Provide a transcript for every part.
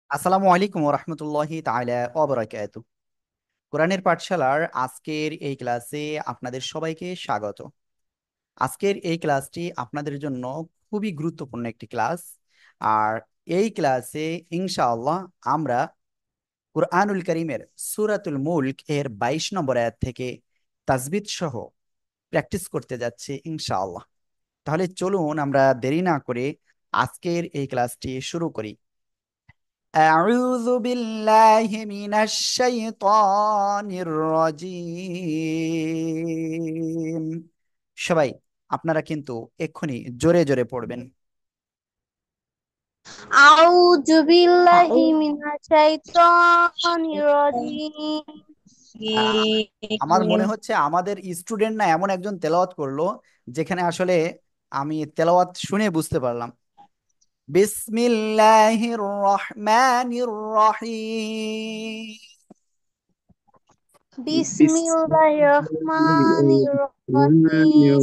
আসসালামু আলাইকুম রহমতুল্লাহি তাআলা ওয়া বারাকাতুহু। কোরআনের পাঠশালার আজকের এই ক্লাসে আপনাদের সবাইকে স্বাগত। আজকের এই ক্লাসটি আপনাদের জন্য খুবই গুরুত্বপূর্ণ একটি ক্লাস। আর এই ক্লাসে ইনশাআল্লাহ আমরা কুরআনুল কারীমের সূরাতুল মুলক এর 22 নম্বর আয়াত থেকে তাজবিদ সহ প্র্যাকটিস করতে যাচ্ছি ইনশাআল্লাহ। তাহলে চলুন আমরা দেরি না করে আজকের এই ক্লাসটি শুরু করি। أعوذ بالله من الشيطان الرجيم। সবাই আপনারা কিন্তু এক্ষুনি জোরে জোরে পড়বেন। أعوذ بالله من الشيطان الرجيم আহ, আমার মনে হচ্ছে আমাদের স্টুডেন্ট না এমন একজন তেলাওয়াত করলো যেখানে আসলে আমি তেলাওয়াত শুনে বুঝতে পারলাম। বিসমিল্লাহির রহমানির রহিম। بسم الله الرحمن الرحيم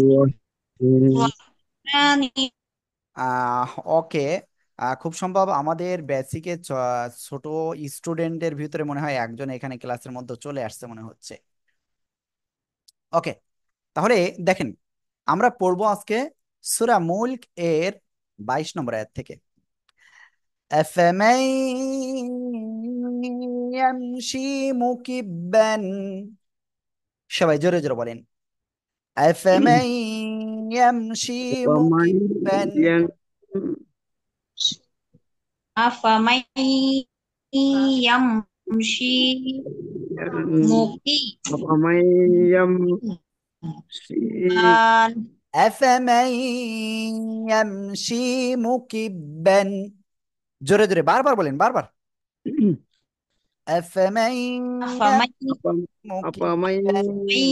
ওকে। খুব সম্ভব আমাদের বেসিকে ছোট স্টুডেন্টের ভিতরে মনে হয় একজন এখানে ক্লাসের মধ্যে চলে আসছে মনে হচ্ছে। ওকে, তাহলে দেখেন আমরা পড়বো আজকে সূরা মুলক এর 22 নম্বর আয়াত থেকে। أفمن يمشي مكبا، সবাই জোরে জোরে বলেন। أفمن يمشي ومن مكبا ين- أفمن يمشي ومن يمشي مكبا أفمن يمشي مكبا، জোরে জোরে বারবার বলেন বারবার। أفمن أفمن أفمن مكبا يمشي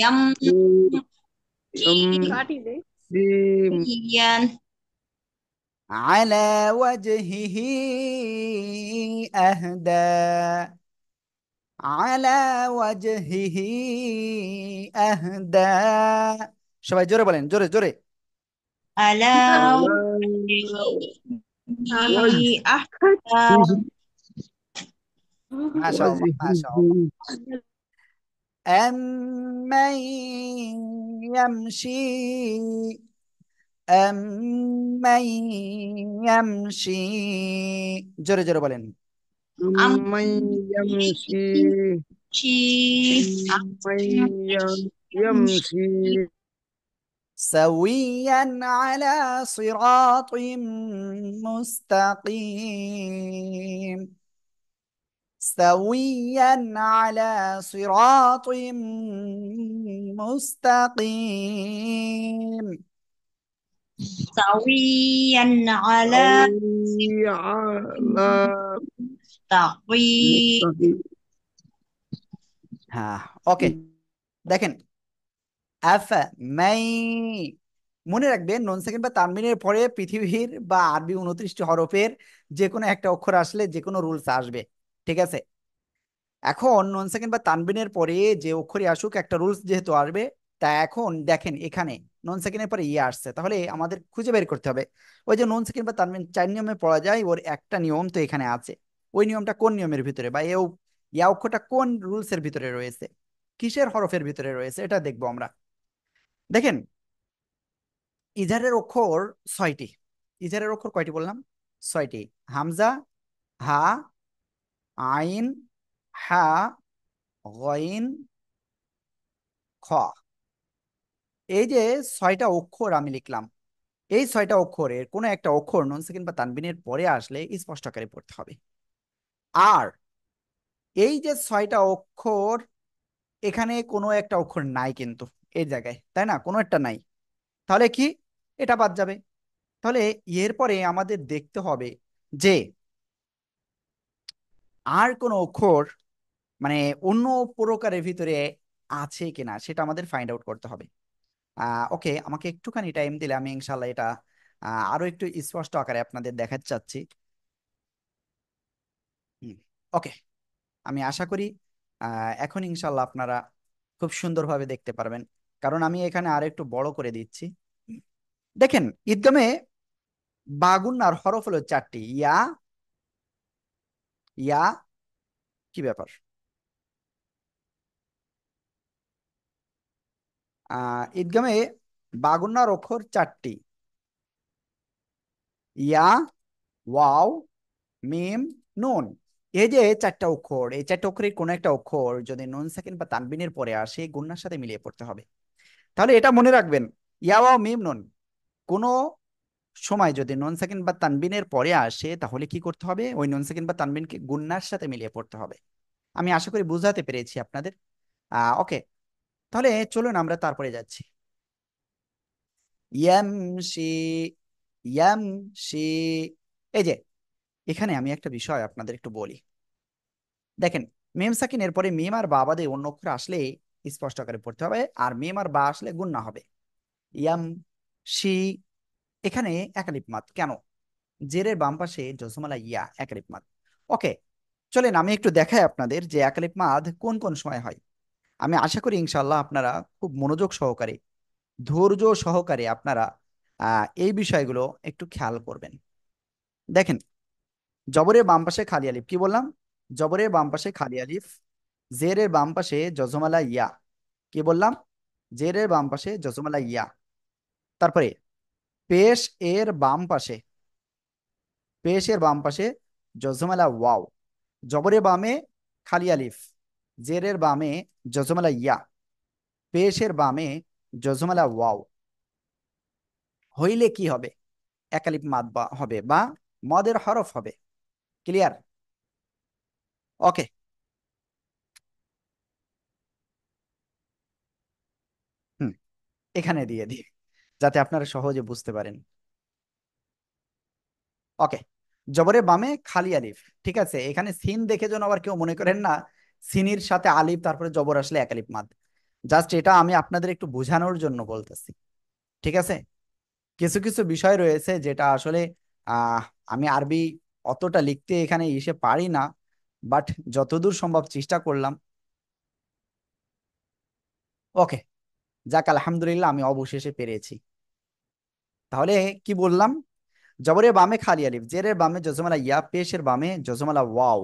يمشي يمشي على وجهه أهدى، على وجهه أهدى، সবাই জোরে বলেন জোরে জোরে। على على وجهه وجهه أحسن মাশাআল্লাহ মাশাআল্লাহ। وجهه أمن يمشي، أمن يمشي، জোরে জোরে বলেন। من يمشي من يمشي سويا على صراط مستقيم، سويا على صراط مستقيم. سويا على سوي على تقوي مستقيم হ্যাঁ, ওকে। দেখেন আফা মাই, মনে রাখবেন নুন সেকেন্ড বা তানবিনের পরে পৃথিবীর বা আরবি 29টি হরফের যে কোনো একটা অক্ষর আসলে যে কোনো রুলস আসবে। ঠিক আছে, এখন নুন সেকেন্ড বা তানবিনের পরে যে অক্ষরই আসুক একটা রুলস যেহেতু আসবে, তা এখন দেখেন এখানে নুন সেকেন্ডের পরে ইয়ে আসছে, তাহলে আমাদের খুঁজে বের করতে হবে ওই যে নুন সেকেন্ড বা তানবিন 4 নিয়মে পড়া যায়, ওর একটা নিয়ম তো এখানে আছে। ওই নিয়মটা কোন নিয়মের ভিতরে বা ইয়া অক্ষরটা কোন রুলসের ভিতরে রয়েছে, কিসের হরফের ভিতরে রয়েছে, এটা দেখবো আমরা। দেখেন ইজারের অক্ষর 6টি। ইজারের অক্ষর কয়টি বললাম? 6টি। হামজা, হা, আইন, হা, গইন, খ। এই যে 6টা অক্ষর আমি লিখলাম, এই 6টা অক্ষরের কোনো একটা অক্ষর নন সেকেন্ড বা তানবিনের পরে আসলে স্পষ্ট আকারে পড়তে হবে। আর এই যে 6টা অক্ষর, এখানে কোনো একটা অক্ষর নাই কিন্তু এই জায়গায়, তাই না? কোনো একটা নাই, তাহলে কি এটা বাদ যাবে। তাহলে এরপরে আমাদের দেখতে হবে যে আর কোনো অক্ষর মানে অন্য প্রকারের ভিতরে আছে কিনা সেটা আমাদের ফাইন্ড আউট করতে হবে। ওকে, আমাকে একটুখানি টাইম দিলে আমি ইনশাল্লাহ এটা আরো একটু স্পষ্ট আকারে আপনাদের দেখাতে চাচ্ছি। ওকে, আমি আশা করি এখন ইনশাল্লাহ আপনারা খুব সুন্দরভাবে দেখতে পারবেন, কারণ আমি এখানে আরো একটু বড় করে দিচ্ছি। দেখেন ঈদগামে বাগুন্নার হরফ হলো 4টি। ইয়া, ইয়া, কি ব্যাপার? ঈদগামে বাগুন্নার অক্ষর 4টি। ইয়া, ওয়াও, মিম, নুন। এই যে 4টা অক্ষর, এই 4টা অক্ষরের কোন একটা অক্ষর যদি নুন সাকিন বা তানবিনের পরে আসে গুন্নার সাথে মিলিয়ে পড়তে হবে। তাহলে এটা মনে রাখবেন, ইয়া, ওয়াও, মিম, নুন কোনো সময় যদি নুন সাকিন বা তানবিনের পরে আসে তাহলে কি করতে হবে? ওই নুন সাকিন বা তানবিনকে গুন্নার সাথে মিলিয়ে পড়তে হবে। আমি আশা করি বুঝাতে পেরেছি আপনাদের। ওকে, তাহলে চলুন আমরা তারপরে যাচ্ছি। ইয়ামশি, ইয়ামশি। এই যে এখানে আমি একটা বিষয় আপনাদের একটু বলি। দেখেন, মিম সাকিনের পরে মিম আর বা বাদে অন্য অক্ষর আসলে স্পষ্ট আকারে পড়তে হবে, আর মিম আর বা আসলে গুণনা হবে। ইয়াম, শি, এখানে একালিপ মাদ কেন? জেরের বাম পাশে জজমালা ইয়া, একালিপ মাদ। ওকে, চলেন আমি একটু দেখাই আপনাদের যে একালিপ মাদ কোন কোন সময় হয়। আমি আশা করি ইনশাল্লাহ আপনারা খুব মনোযোগ সহকারে, ধৈর্য সহকারে আপনারা এই বিষয়গুলো একটু খেয়াল করবেন। দেখেন, জবরের বাম পাশে খালি আলিফ, কি বললাম? জবরের বাম পাশে খালি আলিফ, জেরের বাম পাশে জজমালা ইয়া, কি বললাম? জেরের বাম পাশে জজমালা ইয়া। তারপরে পেশ এর বাম পাশে, পেশের বাম পাশে জজমালা ওয়াও, জবরের বামে খালি আলিফ, জেরের বামে জজমালা ইয়া, পেশের বামে জজমালা ওয়াও। হইলে কি হবে? একালিফ মাদ বা হবে, বা মদের হরফ হবে। ক্লিয়ার? ওকে, হুম, এখানে দিয়ে দিই যাতে আপনারা সহজে বুঝতে পারেন। ওকে, জবরের বামে খালি আলিফ, ঠিক আছে? এখানে সিন দেখে যেন আবার কেউ মনে করেন না সিনির সাথে আলিফ তারপরে জবর আসলে এক আলিফ মাদ। জাস্ট এটা আমি আপনাদের একটু বোঝানোর জন্য বলতেছি, ঠিক আছে? কিছু কিছু বিষয় রয়েছে যেটা আসলে আহ আমি আরবি অতটা লিখতে এখানে এসে পারি না, বাট যতদূর সম্ভব চেষ্টা করলাম। ওকে, যাক আলহামদুলিল্লাহ, আমি অবশেষে পেরেছি। তাহলে কি বললাম? জবরের বামে খালি আলিফ, জেরের বামে জজমালা ইয়া, পেশের বামে জজমালা ওয়াও।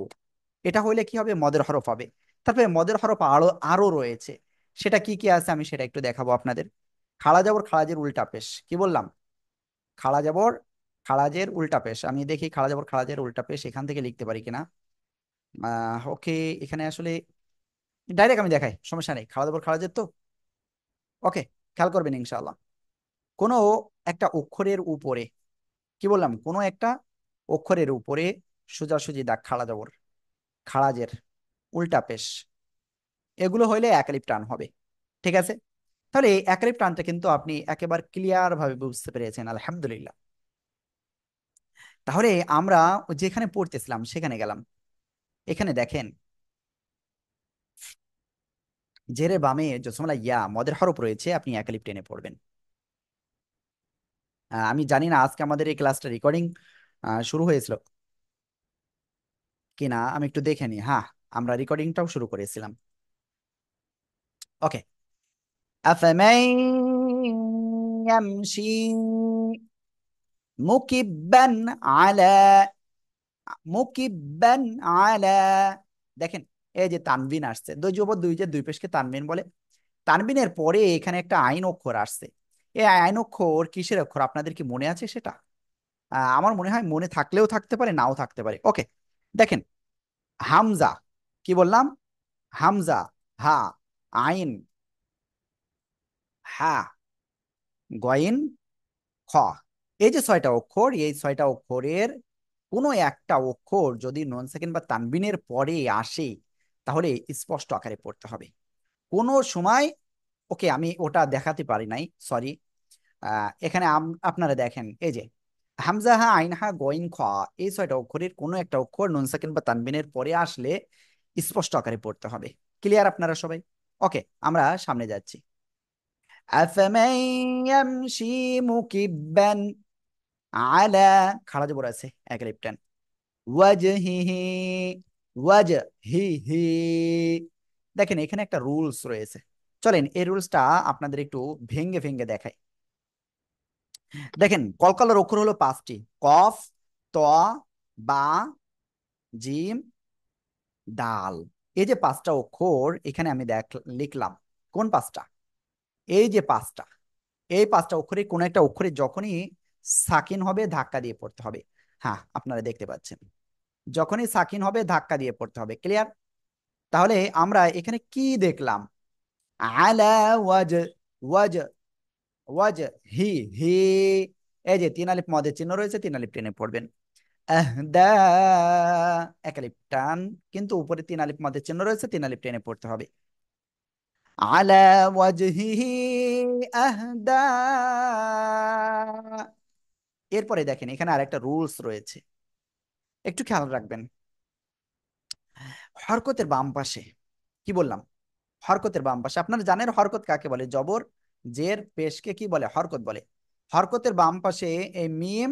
এটা হইলে কি হবে? মদের হরফ হবে। তারপরে মদের হরফ আরো আরো রয়েছে। সেটা কি কি আছে আমি সেটা একটু দেখাবো আপনাদের। খাড়া জবর খাড়াজের উল্টা পেশ, কি বললাম? খাড়া জবর খাড়াজের উল্টা পেশ। আমি দেখি খাড়া জবর খাড়াজের উল্টা পেশ এখান থেকে লিখতে পারি কিনা। ওকে, এখানে আসলে ডাইরেক্ট আমি দেখাই, সমস্যা নেই। খাড়া জবর খাড়াজের তো। ওকে, খেয়াল করবেন ইনশাআল্লাহ। কোনো একটা অক্ষরের উপরে, কি বললাম? কোনো একটা অক্ষরের উপরে সোজাসুজি দাগ, খাড়া জবর খাড়াজের উল্টা পেশ, এগুলো হইলে একালিপ টান হবে। ঠিক আছে? তাহলে এই একালিপ টানটা কিন্তু আপনি একেবারে ক্লিয়ার ভাবে বুঝতে পেরেছেন, আলহামদুলিল্লাহ। তাহলে আমরা যেখানে পড়তেছিলাম সেখানে গেলাম। এখানে দেখেন, জেরে বামে জসমলা ইয়া মদের হরফ রয়েছে, আপনি একালিপ টেনে পড়বেন। আমি জানি না আজকে আমাদের এই ক্লাসটা রেকর্ডিং শুরু হয়েছিল কিনা, আমি একটু দেখে নিই। হ্যাঁ, আমরা রেকর্ডিংটাও শুরু করেছিলাম। ওকে, আফামান ইয়ামশি মুকিব্বান আলা, মুকিব্বান আলা। দেখেন, এই যে তানবিন আসছে, দুই জবর দুই, যে দুই পেশকে তানবিন বলে। তানবিনের পরে এখানে একটা আইন অক্ষর আসছে। এই আইন অক্ষর কিসের অক্ষর আপনাদের কি মনে আছে সেটা? আমার মনে হয় মনে থাকলেও থাকতে পারে, নাও থাকতে পারে। ওকে, দেখেন, হামজা, কি বললাম? হামজা, হা, আইন, হা, গয়েন, খ। এই যে 6টা অক্ষর, এই 6টা অক্ষরের কোনো একটা অক্ষর যদি নন সেকেন্ড বা তানবিনের পরে আসে তাহলে স্পষ্ট আকারে পড়তে হবে। কোনো সময়, ওকে আমি ওটা দেখাতে পারি নাই, সরি। এখানে আপনারা দেখেন, এই যে হামজা, হা, আইন, হা, গইন, খ, এই 6টা অক্ষরের কোনো একটা অক্ষর নুন সাকিন বা তানবিনের পরে আসলে স্পষ্ট আকারে পড়তে হবে। ক্লিয়ার আপনারা সবাই? ওকে, আমরা সামনে যাচ্ছি। আফামান ইয়ামশি মুকিব্বান আলা, খাড়া জবর আছে, এক আলিফ টান, ওয়াজহিহি, ওয়াজহিহি। দেখেন এখানে একটা রুলস রয়েছে, চলেন এই রুলসটা আপনাদের একটু ভেঙ্গে ভেঙ্গে দেখাই। দেখেন কলকলার অক্ষর হলো 5টি। কফ, ত, বা, জিম, ডাল। এই যে 5টা অক্ষর এখানে আমি লিখলাম। কোন 5টা? এই যে 5টা, এই 5টা অক্ষরে কোন একটা অক্ষরে যখনই সাকিন হবে ধাক্কা দিয়ে পড়তে হবে। হ্যাঁ, আপনারা দেখতে পাচ্ছেন, যখনই সাকিন হবে ধাক্কা দিয়ে পড়তে হবে। ক্লিয়ার? তাহলে আমরা এখানে কি দেখলাম? আলা ওয়াজ, ওয়াজ, ওয়াজ, হি, হি। এই যে 3 আলিফ মদের চিহ্ন রয়েছে, 3 আলিফ টেনে পড়বেন। আহদা, এক আলিফ টান, কিন্তু উপরে 3 আলিফ মদের চিহ্ন রয়েছে, 3 আলিফ টেনে পড়তে হবে। আলা ওয়াজহিহি আহদা। এরপরে দেখেন এখানে আরেকটা রুলস রয়েছে, একটু খেয়াল রাখবেন। হরকতের বাম পাশে, কি বললাম? হরকতের বাম পাশে আপনারা জানেন হরকত কাকে বলে? জবর, জের, পেশকে কি বলে? হরকত বলে। হরকতের বাম পাশে এই মিম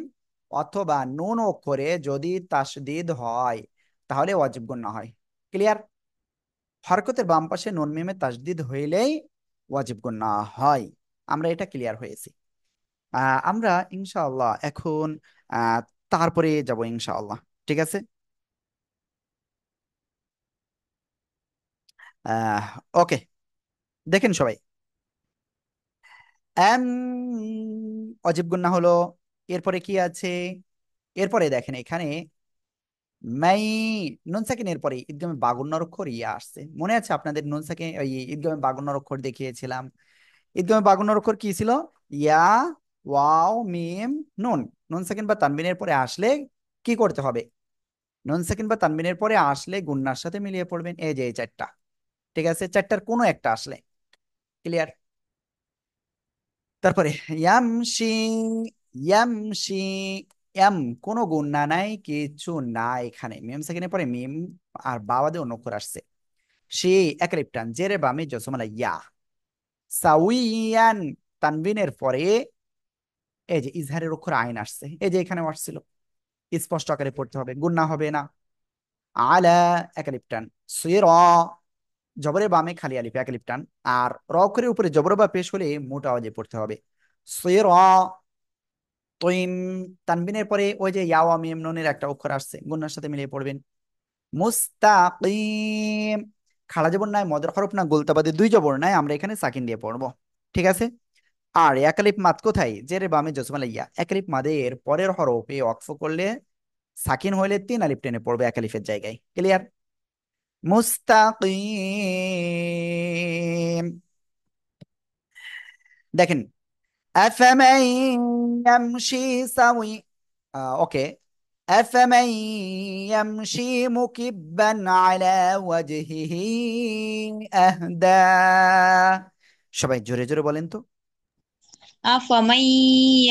অথবা নুন অক্ষরে যদি তাসদিদ হয় তাহলে ওয়াজিব গুন্না হয়। ক্লিয়ার? হরকতের বাম পাশে নুন মিমে তাসদিদ হইলেই ওয়াজিব গুন্না হয়। আমরা এটা ক্লিয়ার হয়েছি। আমরা ইনশাআল্লাহ এখন আহ তারপরে যাব ইনশাআল্লাহ। ঠিক আছে? আহ ওকে, দেখেন সবাই, এম অজিব গুন্না হলো। এরপরে কি আছে? এরপরে দেখেন এখানে মাই, নুন সাকিনের পরে ঈদগামে বাগুন্নর অক্ষর ইয়া আসছে। মনে আছে আপনাদের? নুন সাকিন ওই ঈদগামে বাগুন্নর অক্ষর দেখিয়েছিলাম। ঈদগামে বাগুন্নর অক্ষর কি ছিল? ইয়া, ওয়াও, মিম, নুন। নুন সাকিন বা তানবিনের পরে আসলে কি করতে হবে? নুন সাকিন বা তানবিনের পরে আসলে গুন্নার সাথে মিলিয়ে পড়বেন। এই যে এই 4টা, ঠিক আছে? 4টার কোনো একটা আসলে। ক্লিয়ার? তারপরে ইয়ামশি, ইয়ামশি, এম কোনো গুন্না নাই, কিছু না। এখানে মিম সেকেন্ডের পরে মিম আর বাবাদে অন্য অক্ষর আসছে। সেই এক টান, জেরে বামে জসমালা ইয়া। সাউইয়ান, তানবিনের পরে এই যে ইজহারের অক্ষর আইন আসছে, এই যে এখানে আসছিল। স্পষ্ট আকারে পড়তে হবে, গুন্না হবে না। আলা, এক টান। সিরা, জবরের বামে খালি আলিফ, এক টান। আর র অক্ষরের উপরে জবর বা পেশ হলে মোটা আওয়াজে পড়তে হবে। সিরা, তৈম, তানবিনের পরে ওই যে ইয়া ওয়া মিম নুনের একটা অক্ষর আসছে, গুণার সাথে মিলিয়ে পড়বেন। মুস্তাকিম, খাড়া জবর নাই, মদের হরফ না, গোলতাবাদে 2 জবর নাই, আমরা এখানে সাকিন দিয়ে পড়বো। ঠিক আছে? আর একালিফ মাদ কোথায়? জেরে বামে জসমালা ইয়া। একালিফ মাদের পরের হরফ এ ওয়াকফ করলে সাকিন হইলে 3 আলিফ টেনে পড়বে একালিফের জায়গায়। ক্লিয়ার? মুস্তাকিম। দেখেন أفمن يمشي سوي أوكي، أفمن يمشي مكبا على وجهه أهدى। সবাই জোরে জোরে বলেন তো। أفمن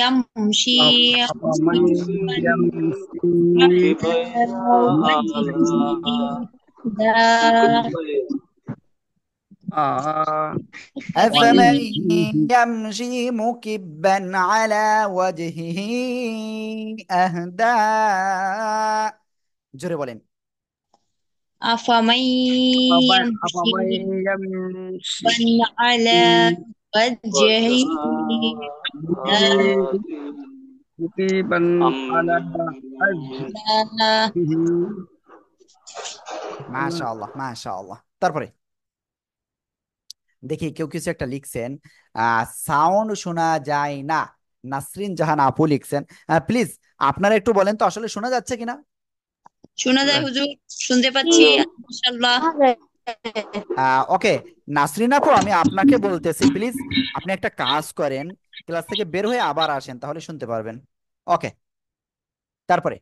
يمشي أفمن يمشي على وجهه أهدى على أفمن وجهه يمشي مكبا على وجهه أهدى، জোরে بولين। أفمن أفمن يمشي يمشي على وجهه مقيما على وجهه মাশাআল্লাহ মাশাআল্লাহ। তারপরে দেখি কেউ কিছু একটা লিখছেন, সাউন্ড শোনা যায় না। নাসরিন জাহান আপু লিখছেন। প্লিজ আপনারা একটু বলেন তো আসলে শোনা যাচ্ছে কিনা। শোনা যায় হুজুর, শুনতে পাচ্ছি মাশাআল্লাহ। ওকে, নাসরিন আপু আমি আপনাকে বলতেছি, প্লিজ আপনি একটা কাজ করেন, ক্লাস থেকে বের হয়ে আবার আসেন, তাহলে শুনতে পারবেন। ওকে, তারপরে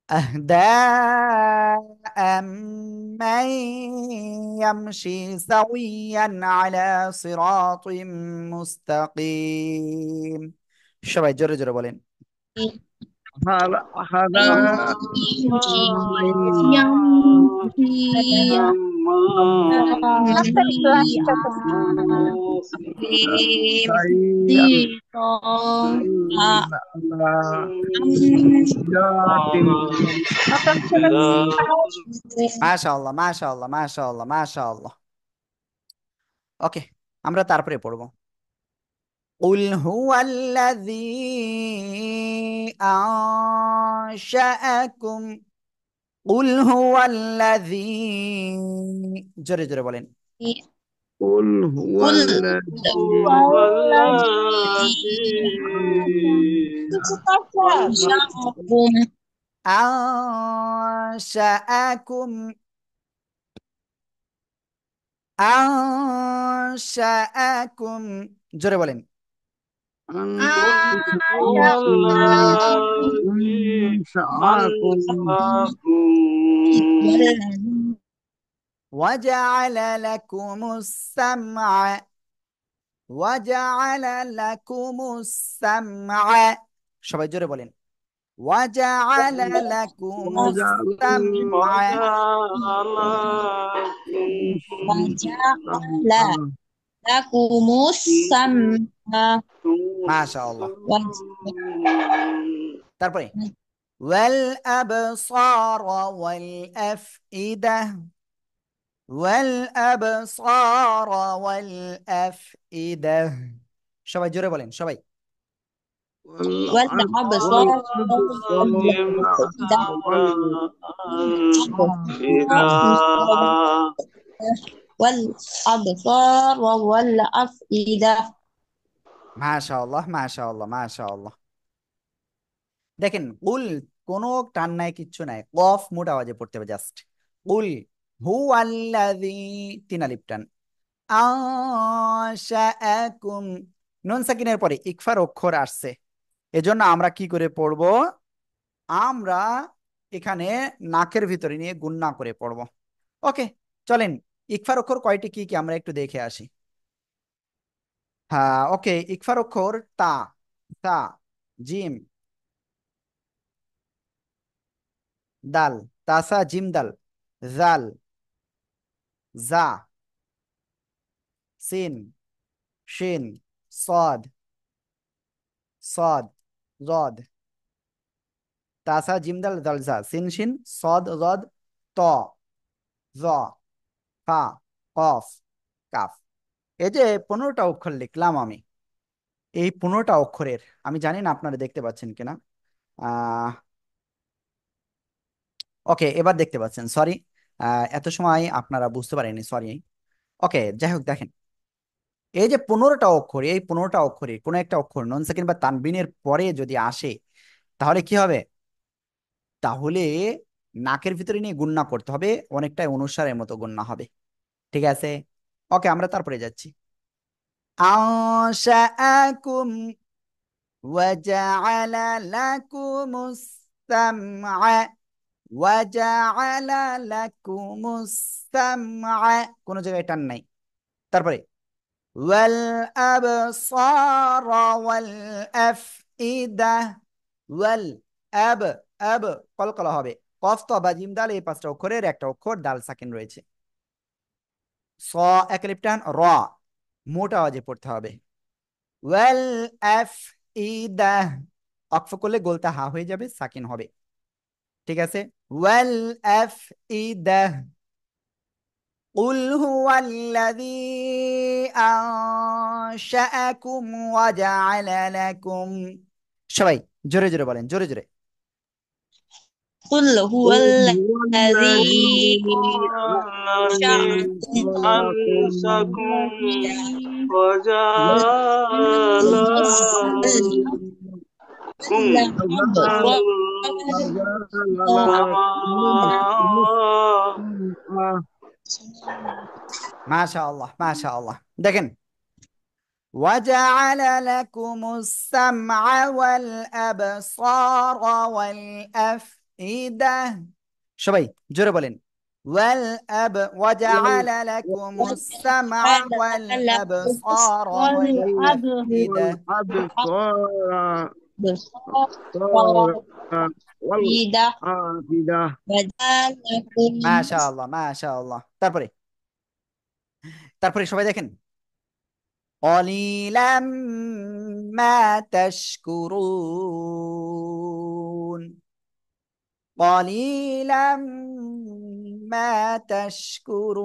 أهداء من يمشي سويا على صراط مستقيم। সবাই জোরে জোরে বলেন। هذا يمشي على মাশাআল্লাহ মাশাআল্লাহ মাশাআল্লাহ মাশাআল্লাহ। ওকে, আমরা তারপরে পড়বো। قل هو الذي أنشأكم قل هو الذي জোরে জোরে বলেন قل هو قل الذي هو أنشأكم أنشأكم أنشأكم জোরে বলেন أنشأكم وجعل لكم السمع وجعل لكم السمع সবাই জোরে বলেন وجعل لكم وجعل السمع وجعل لكم السمع মাশাআল্লাহ তারপরে والأبصار والأفئدة والأبصار والأفئدة সবাই জোরে বলেন সবাই والأبصار والأفئدة والأبصار والأفئدة মাশাআল্লাহ মাশাআল্লাহ মাশাআল্লাহ দেখেন কুল কোনো টান নাই কিচ্ছু নাই কফ মোটা আওয়াজে পড়তে হবে জাস্ট কুল হু আল্লাযী তিন আলিফ টান আশাআকুম নুন সাকিনের পরে ইকফার অক্ষর আসছে এজন্য আমরা কি করে পড়ব আমরা এখানে নাকের ভিতরে নিয়ে গুণনা করে পড়ব ওকে চলেন ইকফার অক্ষর কয়টি কি কি আমরা একটু দেখে আসি হ্যাঁ ওকে ইকফার অক্ষর তা তা জিম দাল তাসা জিম দাল জাল জা সিন শিন صاد صاد ضاد তাসা জিম দাল জাল জা সিন শিন صاد ضاد ত জ ফা কফ কাফ এই যে 15টা অক্ষর লিখলাম আমি এই 15টা অক্ষরের আমি জানি না আপনারা দেখতে পাচ্ছেন কিনা আহ ওকে এবার দেখতে পাচ্ছেন সরি এত সময় আপনারা বুঝতে পারেননি সরি ওকে যাই হোক দেখেন এই যে 15টা অক্ষর এই 15টা অক্ষরে কোনো একটা অক্ষর নন সেকেন্ড বা তানবিনের পরে যদি আসে তাহলে কি হবে তাহলে নাকের ভিতরে নিয়ে গুণনা করতে হবে অনেকটাই অনুসারের মতো গুণনা হবে ঠিক আছে ওকে আমরা তারপরে যাচ্ছি আনশাআকুম وجعل لكم السمع وجعل لكم السمع কোনো জায়গায় টান নাই তারপরে والأبصار والأفئدة والأب أب কলকলা হবে কফ তো বা জিম দাল এই 5টা অক্ষরের একটা অক্ষর দাল সাকিন রয়েছে স এক আলিফ টান র মোটা আওয়াজে পড়তে হবে والأفئدة অক্ফ করলে গোলতা হা হয়ে যাবে সাকিন হবে ঠিক আছে والأفئدة قل هو الذي أنشأكم وجعل لكم সবাই জোরে জোরে বলেন জোরে জোরে قل هو قل هو الذي الذي أنشأكم أنشأكم وجعل والأبصار মাশাআল্লাহ মাশাআল্লাহ দেখেন وجعل لكم السمع والأبصار والأفئدة সবাই জোরে বলেন وجعل لكم السمع والأبصار والأفئدة والأبصار والأفئدة والأفئدة وجعل لكم মাশাআল্লাহ মাশাআল্লাহ তারপরে তারপরে সবাই দেখেন قليلا ما تشكرون قليلا ما تشكرون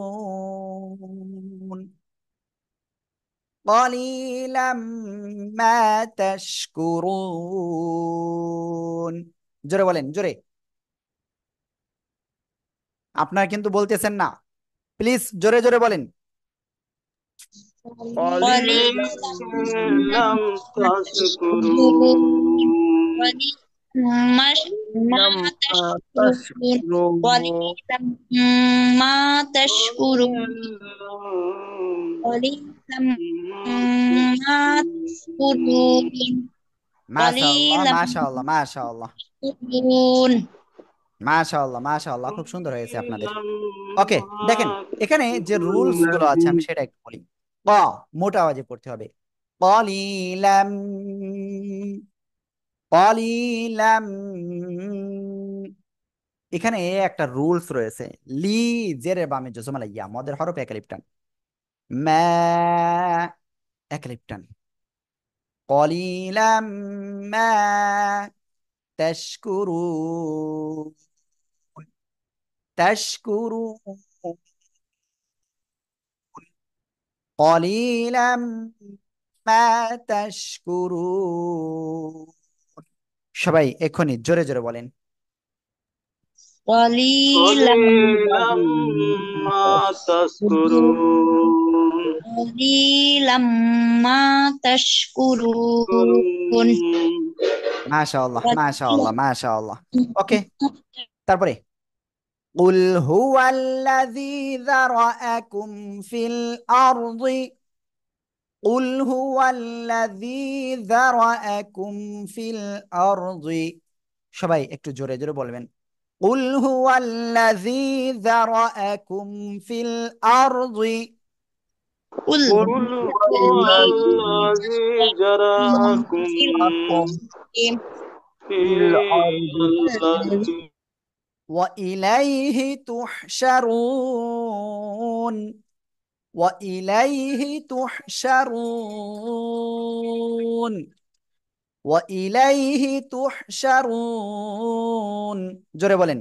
قليلا ما تشكرون। জোরে বলেন, জোরে। আপনারা কিন্তু বলতেছেন না, প্লিজ জোরে জোরে বলেন। قليلا قليلا لم ما تشكرون تشكرون قليلا ما لم تشكرون تشكرون قليلا ما تشكرون قليلا ما تشكرون মাশাআল্লাহ, قليلا ما মাশাআল্লাহ, মাশাআল্লাহ, تشكرون মাশাআল্লাহ, মাশাআল্লাহ, খুব সুন্দর হয়েছে আপনাদের। ওকে, দেখেন ما এখানে যে রুলস গুলো আছে আমি الذي সেটা একটু বলি। ক, মোটা আওয়াজে পড়তে হবে। কলিলাম, কলিলাম। এখানে একটা রুলস রয়েছে। লি, জেরের বামে জজমালা ইয়া, মদের হরফ এক লিপটান। মা, এক লিপটান। কলিলাম মা তাশকুরুন, তাশকুরুন। قليلا ما تشكرون। সবাই এখনই জোরে জোরে বলেন। قليلا قليلا ما تذكرون قليلا ما تشكرون মাশাআল্লাহ, قليلا মাশাআল্লাহ, মাশাআল্লাহ। ওকে, তারপরে قل هو الذي ذرأكم في الأرض، قل هو الذي ذرأكم في الأرض। সবাই একটু জোরে জোরে বলবেন। قل هو الذي ذرأكم في الأرض، قل قل هو الذي الذي ذرأكم جرأكم في الأرض في الأرض وإليه تحشرون، وإليه تحشرون، وإليه تحشرون। জোরে বলেন।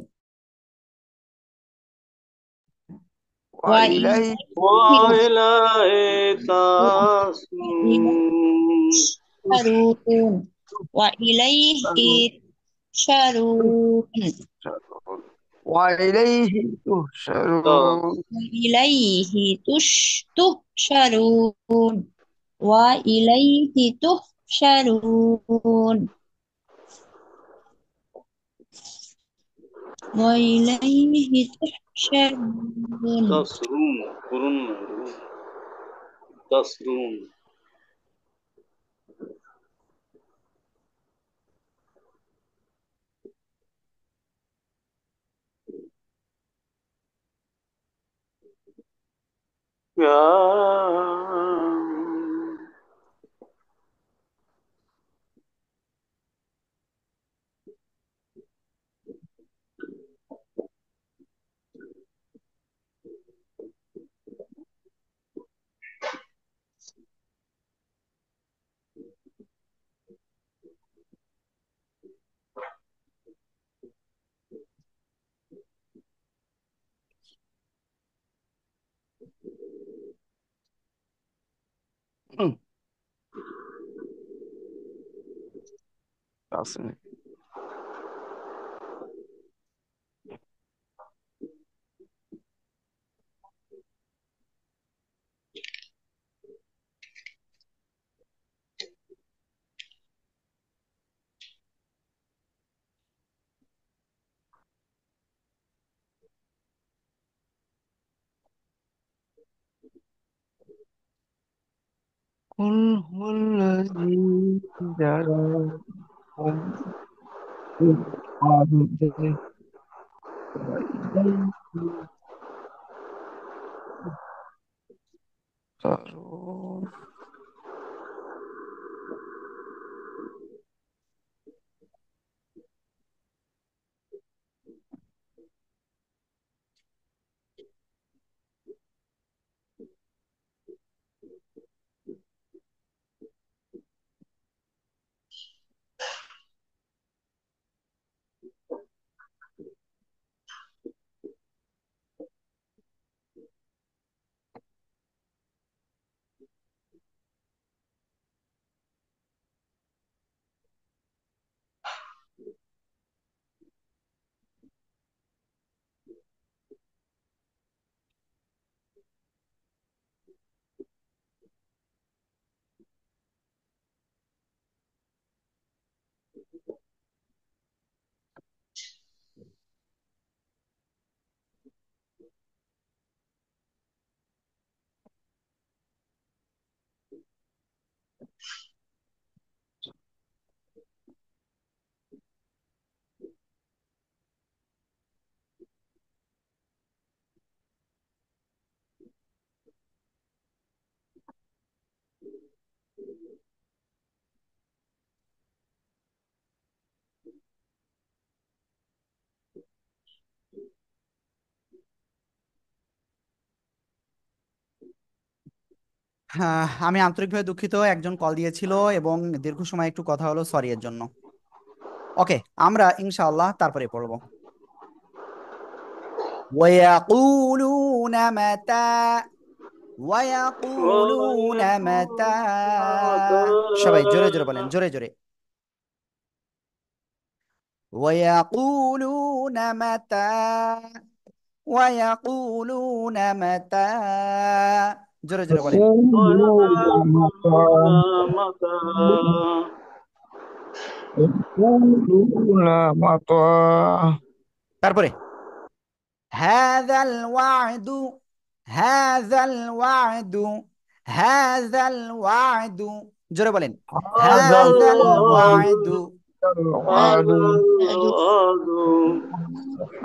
وإليه وإليه وإليه تسرون تحشرون وإليه تحشرون وإليه تحشرون وإليه تحشرون وإليه تحشرون وإليه تحشرون تسرون قرون تسرون يا أصلي قل هو الذي جعلكم في الأرض وإليه تحشرون হ্যাঁ, আমি আন্তরিকভাবে দুঃখিত, একজন কল দিয়েছিল এবং দীর্ঘ সময় একটু কথা হলো, সরি এর জন্য। ওকে, আমরা ইনশাআল্লাহ তারপরে পড়বো। ويقولون متى ويقولون متى সবাই জোরে জোরে বলেন, জোরে জোরে। ويقولون متى ويقولون متى জোরে জোরে বলেন। يقولون ويقولون متى متى يقولون متى তারপরে هذا الوعد هذا الوعد هذا الوعد জোরে বলেন هذا هذا الوعد الوعد الوعد هذا الوعد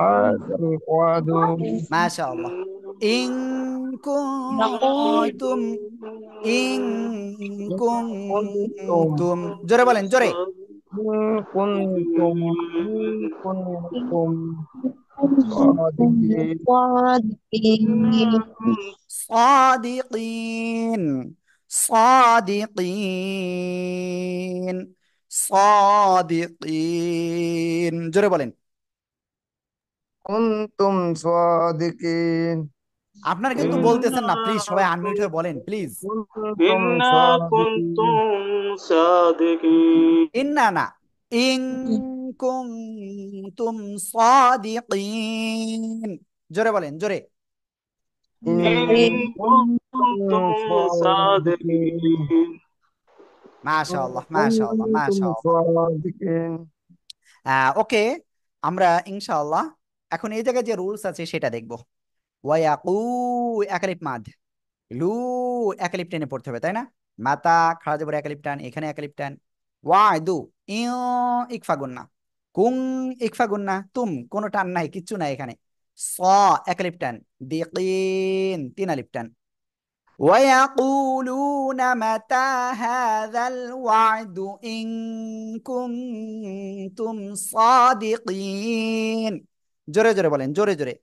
هذا الوعد ما شاء الله إن كنتم إن إن كنتم كنتم জোরে বলেন, জোরে। إن كنتم صادقين صادقين صادقين صادقين জোরে বলেন। كنتم صادقين আপনারা কিন্তু বলতেছেন না, প্লিজ إنا সবাই আনমিউট হয়ে বলেন প্লিজ। كنتم إنا صادقين كنتم صادقين ইন্না না, ইন কুনতুম সাদিকিন জোরে বলেন, জোরে। إن إن كنتم كنتم صادقين صادقين মাশাআল্লাহ মাশাআল্লাহ كنتم মাশাআল্লাহ। صادقين ওকে, আমরা ইনশাআল্লাহ এখন এই জায়গায় যে রুলস আছে সেটা দেখব। ওয়ায়াকু একালিফ মাদ, লু একালিফ টেনে পড়তে হবে, তাই না? মাতা খাড়া জবর একালিফ টান, এখানে একালিফ টান। ওয়াইদু ইউ ইকফা গুন্না, কুং ইকফা গুন্না, তুম কোনো টান নাই, কিচ্ছু নাই এখানে। স একালিফ টান, দিকিন তিন আলিফ টান। ويقولون متى هذا الوعد إن كنتم صادقين জোরে জোরে বলেন, জোরে জোরে।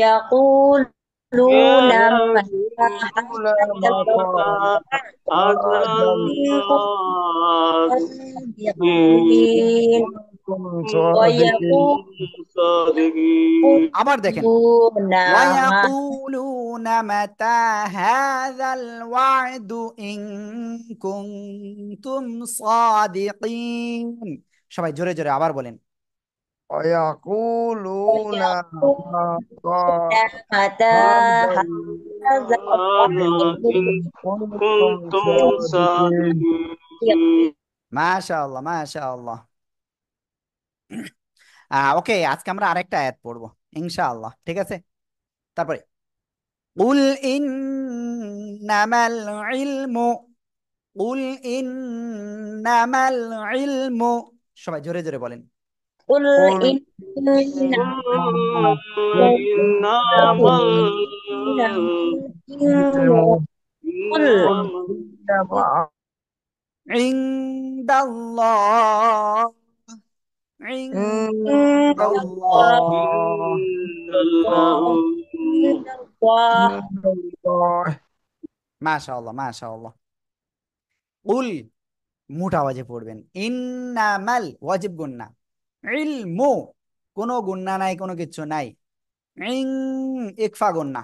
يقولون متى يقولون هذا متى متى هذا هذا الوعد إن الصادقين كنتم صادقين ويقولون كنتم صادقين আবার দেখেন متى ويقولون متى هذا الوعد إن كنتم صادقين সবাই জোরে জোরে আবার বলেন। ويقولون متى متى هذا هذا هذا الوعد الوعد إن إن كنتم كنتم صادقين صادقين মাশাআল্লাহ মাশাআল্লাহ। ওকে, আজকে আমরা আরেকটা আয়াত পড়বো ইনশাআল্লাহ, ঠিক আছে? তারপরে قل إنما العلم قل إنما العلم সবাই জোরে জোরে বলেন। قل قل إنما إنما العلم قل قل إنما عند الله عند عند عند الله الله إن الله عند الله عند الله মাশাআল্লাহ মাশাআল্লাহ। কুল মুঠ আওয়াজে পড়বেন, ইন্নামাল ওয়াজিব গুন্না, ইলমু কোনো গুন্না নাই, কোনো কিছু নাই, ইং ইকফা গুন্না,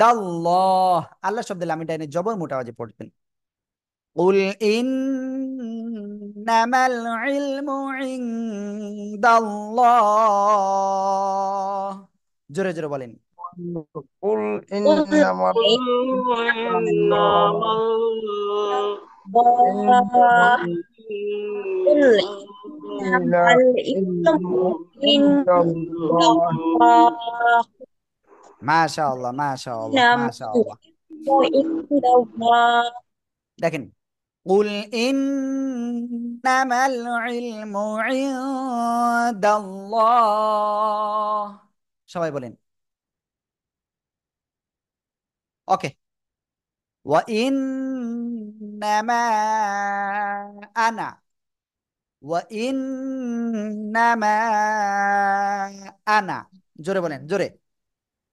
দাল্লাহ আল্লাহ শব্দে লামিটা এনে জবর মুঠ আওয়াজে পড়বেন। কুল ইন্নামাল ইলমু ইনদাল্লাহ জোরে জোরে বলেন। قل قل إنما قل العلم عند إنما الله إنما قل إلا إنما العلم عند عند الله الله মাশাআল্লাহ মাশাআল্লাহ إنما মাশাআল্লাহ। العلم عند الله দেখেন, কুল ইন্নামাল ইলমু ইনদাল্লাহ, সবাই বলেন। ওকে। ওয়া ইন্নামা আনা, ওয়া ইন্নামা আনা, জোরে বলেন, জোরে।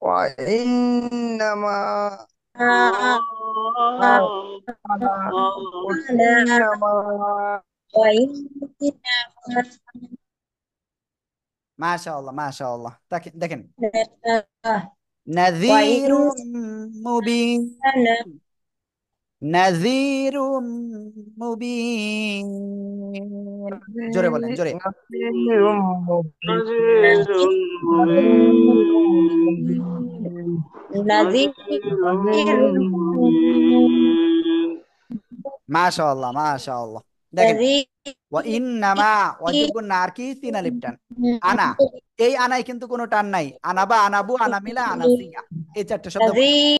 وإنما أنا قل أنا إنما وإنما মাশাআল্লাহ মাশাআল্লাহ। দেখেন দেখেন, أنا নাযীরুম মুবিন, নাযীরুম মুবিন, জোরে বলেন, জোরে। نذير مبين نذير نذير مبين مبين نذير نذير مبين মাশাআল্লাহ মাশাআল্লাহ। দেখেন, نذير ওয়া ইন্নামা, ওয়াজিব গুণ না আর কি, তিন আলিফ টান। আনা, এই আনায় কিন্তু কোনো টান নাই। আনাবা, আনাবু, আনামিলা, আনাসিয়া, এই চারটে শব্দ বলেন। نذير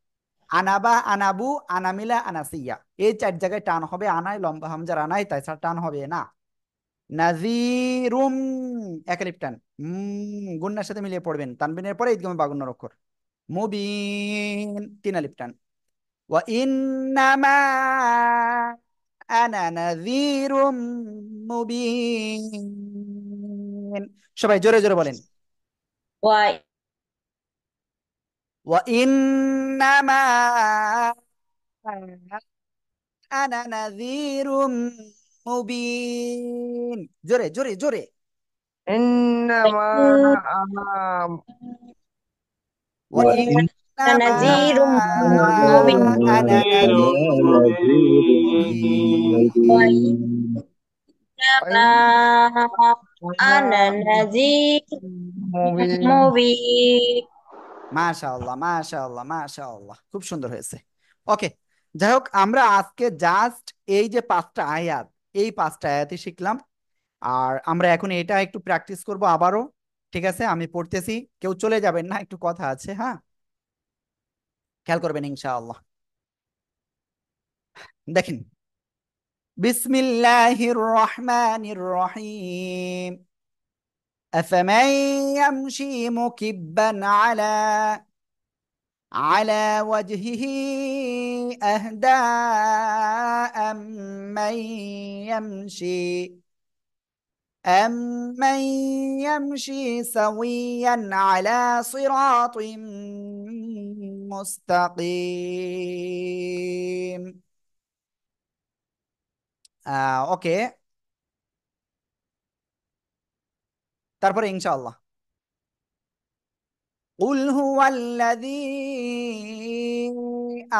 আনাবা, আনাবু, আনামিলা, আনাসিয়া, এই চার জায়গায় টান হবে আনায়, লম্বা হামজার আনায়, তাই ছাড়া টান হবে না। নাজিরুম, এক আলিফ টান, গুন্নার সাথে মিলিয়ে পড়বেন, তানবিনের পরে ঈদগামে বাগুন্নর অক্ষর। মুবিন, তিন আলিফ টান। ওয়া ইন্নামা আনা নাযীরুম মুবিন, সবাই জোরে জোরে বলেন। و ওয়া ইন্নামা আনা নাযীরুম মুবিন, জোরে জোরে জোরে। إنما أنا ওয়া ইন্নামা نذير مبين আনা نذير নাযীরুম মুবিন। مبين وإنما أنا وإنما نذير مبين مبين মাশাআল্লাহ মাশাআল্লাহ মাশাআল্লাহ, খুব সুন্দর হয়েছে। ওকে, যাই হোক, আমরা আজকে জাস্ট এই যে পাঁচটা আয়াত, এই পাঁচটা আয়াতই শিখলাম। আর আমরা এখন এটা একটু প্র্যাকটিস করব আবারও। ঠিক আছে, আমি পড়তেছি, কেউ চলে যাবেন না, একটু কথা আছে, হ্যাঁ, খেয়াল করবেন ইনশাআল্লাহ। দেখেন, বিসমিল্লাহির রহমানির রহিম। أفمن يمشي مكبا على وجهه أهدى أمن يمشي أمن يمشي سويا على صراط مستقيم. ওকে, তারপরে ইনশাআল্লাহ। قل هو الذي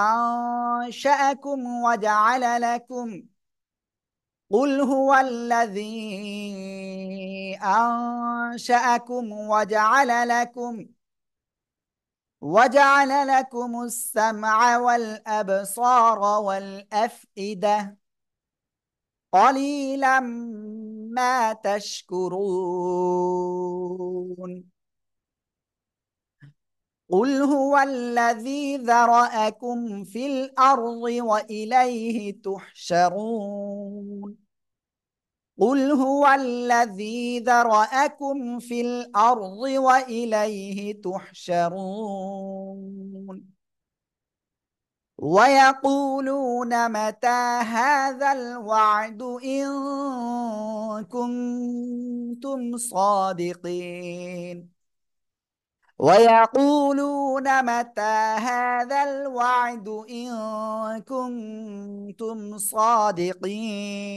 أنشأكم وجعل لكم قل هو الذي أنشأكم وجعل لكم السمع والأبصار والأفئدة قليلا ما تشكرون. قل هو الذي ذرأكم في الأرض وإليه تحشرون. قل هو الذي ذرأكم في الأرض وإليه تحشرون. ويقولون متى هذا الوعد إن كنتم صادقين. ويقولون متى هذا الوعد إن كنتم صادقين.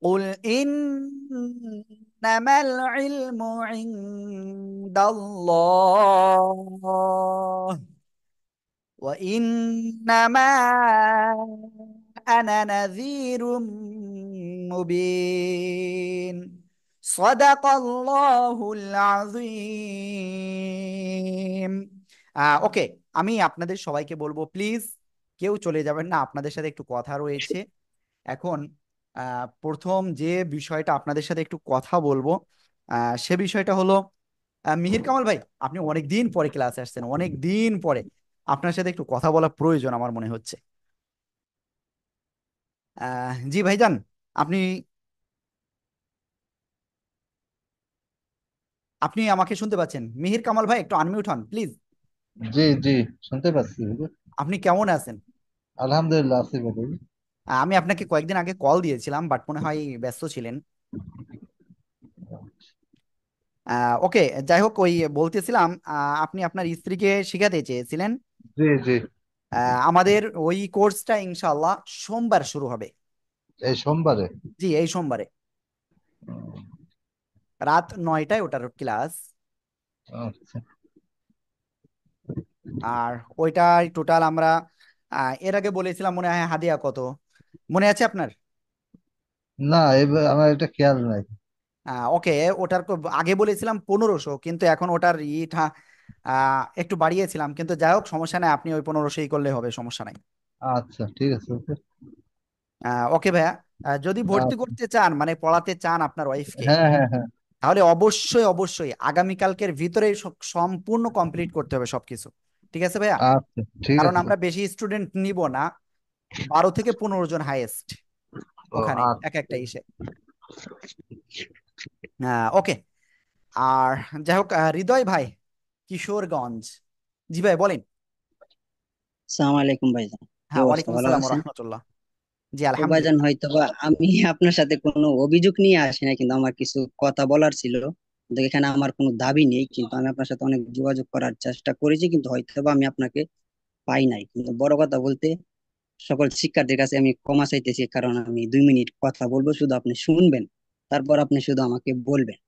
قل إنما العلم عند الله وإنما أنا نذير مبين صدق الله العظيم. ওকে, আমি আপনাদের সবাইকে বলবো, প্লিজ কেউ চলে যাবেন না, আপনাদের সাথে একটু কথা রয়েছে। এখন প্রথম যে বিষয়টা আপনাদের সাথে একটু কথা বলবো, সে বিষয়টা হলো, মিহির কামাল ভাই, আপনি অনেক দিন পরে ক্লাসে আসছেন, অনেক দিন পরে। আপনার সাথে একটু কথা বলা প্রয়োজন আমার মনে হচ্ছে। জি ভাইজান, আপনি আপনি আমাকে শুনতে পাচ্ছেন? মিহির কামাল ভাই, একটু আনমিউট হন প্লিজ। জি জি, শুনতে পাচ্ছি হুজুর। আপনি কেমন আছেন? আলহামদুলিল্লাহ আছি ভালো। আমি আপনাকে কয়েকদিন আগে কল দিয়েছিলাম, বাট মনে হয় ব্যস্ত ছিলেন। ওকে, যাই হোক, ওই বলতেছিলাম, আপনি আপনার স্ত্রীকে শিখাতে চেয়েছিলেন। জি জি। আমাদের ওই কোর্সটা ইনশাআল্লাহ সোমবার শুরু হবে। এই সোমবারে? জি, এই সোমবারে রাত 9টায় ওটার ক্লাস। আচ্ছা। আর ওইটাই টোটাল আমরা এর আগে বলেছিলাম মনে হয় হাদিয়া কত, মনে আছে আপনার? না, এবার আমার এটা খেয়াল নাই। ওকে, ওটার আগে বলেছিলাম 1500, কিন্তু এখন ওটার ইটা একটু বাড়িয়েছিলাম, কিন্তু যাই হোক সমস্যা নাই, আপনি ওই 1500ই করলে হবে, সমস্যা নাই। আচ্ছা ঠিক আছে, ওকে। ওকে ভাইয়া, যদি ভর্তি আচ্ছা। করতে চান, মানে পড়াতে চান আপনার ওয়াইফকে, হ্যাঁ হ্যাঁ হ্যাঁ। তাহলে অবশ্যই অবশ্যই আগামীকালকের ভিতরে সম্পূর্ণ কমপ্লিট করতে হবে সবকিছু। ঠিক আছে ভাইয়া? আচ্ছা ঠিক কারণ আছে। আমরা বেশি স্টুডেন্ট নিব না, 12 থেকে 15 জন হাইয়েস্ট ও ওখানে এক আচ্ছা। একটা ইসে। ওকে। আর যাই হোক, হৃদয় ভাই, কিশোরগঞ্জ। জি ভাই বলেন। আসসালামু আলাইকুম ভাইজান, কি হ্যাঁ, অবস্থা, ওয়ালাইকুম ভালো আসসালাম আছেন? রহমতুল্লাহ। জি তো ভাইজান, আলহামদুলিল্লাহ। হয়তোবা আমি আপনার সাথে কোনো অভিযোগ নিয়ে আসি না, কিন্তু আমার কিছু কথা বলার ছিল। কিন্তু এখানে আমার কোনো দাবি নেই, কিন্তু আমি আপনার সাথে অনেক যোগাযোগ করার চেষ্টা করেছি, কিন্তু হয়তোবা আমি আপনাকে পাই নাই। কিন্তু বড় কথা বলতে, সকল শিক্ষার্থীর কাছে আমি ক্ষমা চাইতেছি, কারণ আমি 2 মিনিট কথা বলবো, শুধু আপনি শুনবেন, তারপর আপনি শুধু আমাকে বলবেন।